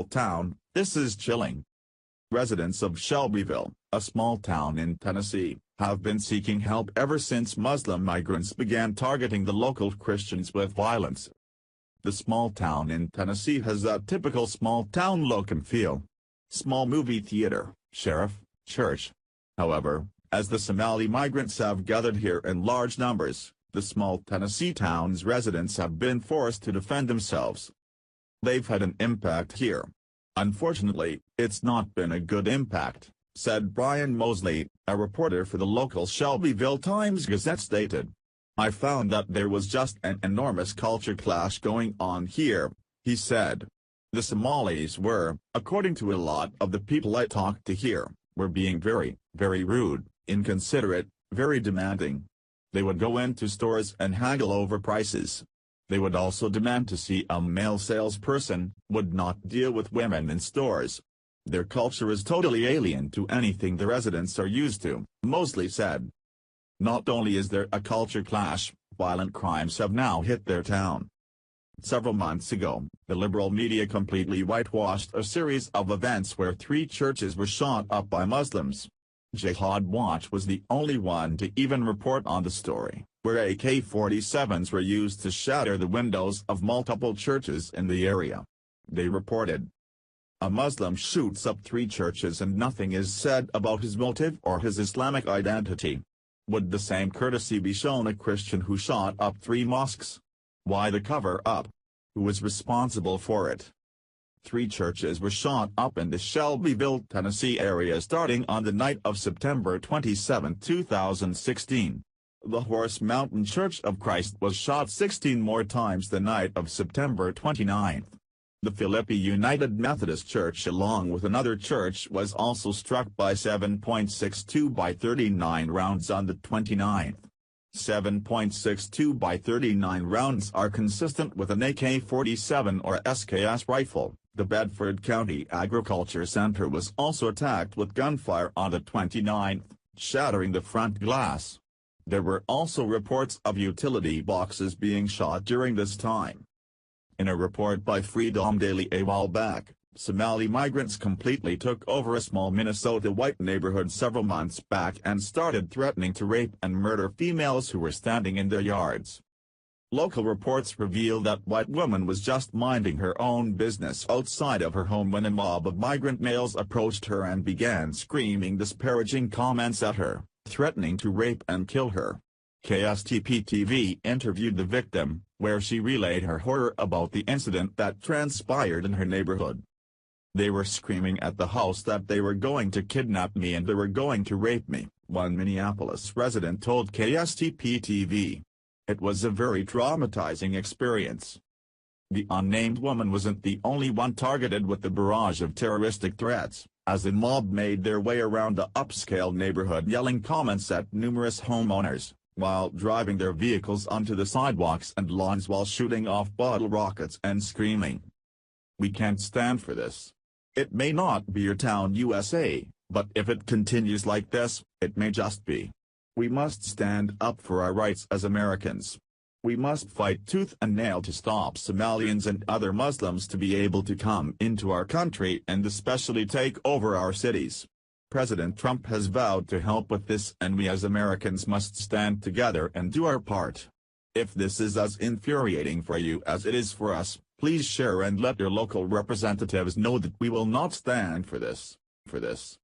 town, this is chilling. Residents of Shelbyville, a small town in Tennessee, have been seeking help ever since Muslim migrants began targeting the local Christians with violence. The small town in Tennessee has a typical small-town look and feel. Small movie theater, sheriff, church. However, as the Somali migrants have gathered here in large numbers, the small Tennessee town's residents have been forced to defend themselves. They've had an impact here. Unfortunately, it's not been a good impact, said Brian Mosley, a reporter for the local Shelbyville Times-Gazette stated. I found that there was just an enormous culture clash going on here, he said. The Somalis were, according to a lot of the people I talked to here, were being very, very rude, inconsiderate, very demanding. They would go into stores and haggle over prices. They would also demand to see a male salesperson, would not deal with women in stores. Their culture is totally alien to anything the residents are used to, Mosley said. Not only is there a culture clash, violent crimes have now hit their town. Several months ago, the liberal media completely whitewashed a series of events where 3 churches were shot up by Muslims. Jihad Watch was the only one to even report on the story, where AK-47s were used to shatter the windows of multiple churches in the area. They reported, a Muslim shoots up 3 churches and nothing is said about his motive or his Islamic identity. Would the same courtesy be shown a Christian who shot up 3 mosques? Why the cover-up? Who is responsible for it? 3 churches were shot up in the Shelbyville, Tennessee area starting on the night of September 27, 2016. The Horse Mountain Church of Christ was shot 16 more times the night of September 29. The Philippi United Methodist Church along with another church was also struck by 7.62 by 39 rounds on the 29th. 7.62 by 39 rounds are consistent with an AK-47 or SKS rifle. The Bedford County Agriculture Center was also attacked with gunfire on the 29th, shattering the front glass. There were also reports of utility boxes being shot during this time. In a report by Freedom Daily a while back, Somali migrants completely took over a small Minnesota white neighborhood several months back and started threatening to rape and murder females who were standing in their yards. Local reports reveal that white woman was just minding her own business outside of her home when a mob of migrant males approached her and began screaming disparaging comments at her, threatening to rape and kill her. KSTP-TV interviewed the victim, where she relayed her horror about the incident that transpired in her neighborhood. They were screaming at the house that they were going to kidnap me and they were going to rape me, one Minneapolis resident told KSTP-TV. It was a very traumatizing experience. The unnamed woman wasn't the only one targeted with the barrage of terroristic threats, as the mob made their way around the upscale neighborhood yelling comments at numerous homeowners, while driving their vehicles onto the sidewalks and lawns while shooting off bottle rockets and screaming. We can't stand for this. It may not be your town USA, but if it continues like this, it may just be. We must stand up for our rights as Americans. We must fight tooth and nail to stop Somalians and other Muslims to be able to come into our country and especially take over our cities. President Trump has vowed to help with this and we as Americans must stand together and do our part. If this is as infuriating for you as it is for us, please share and let your local representatives know that we will not stand for this.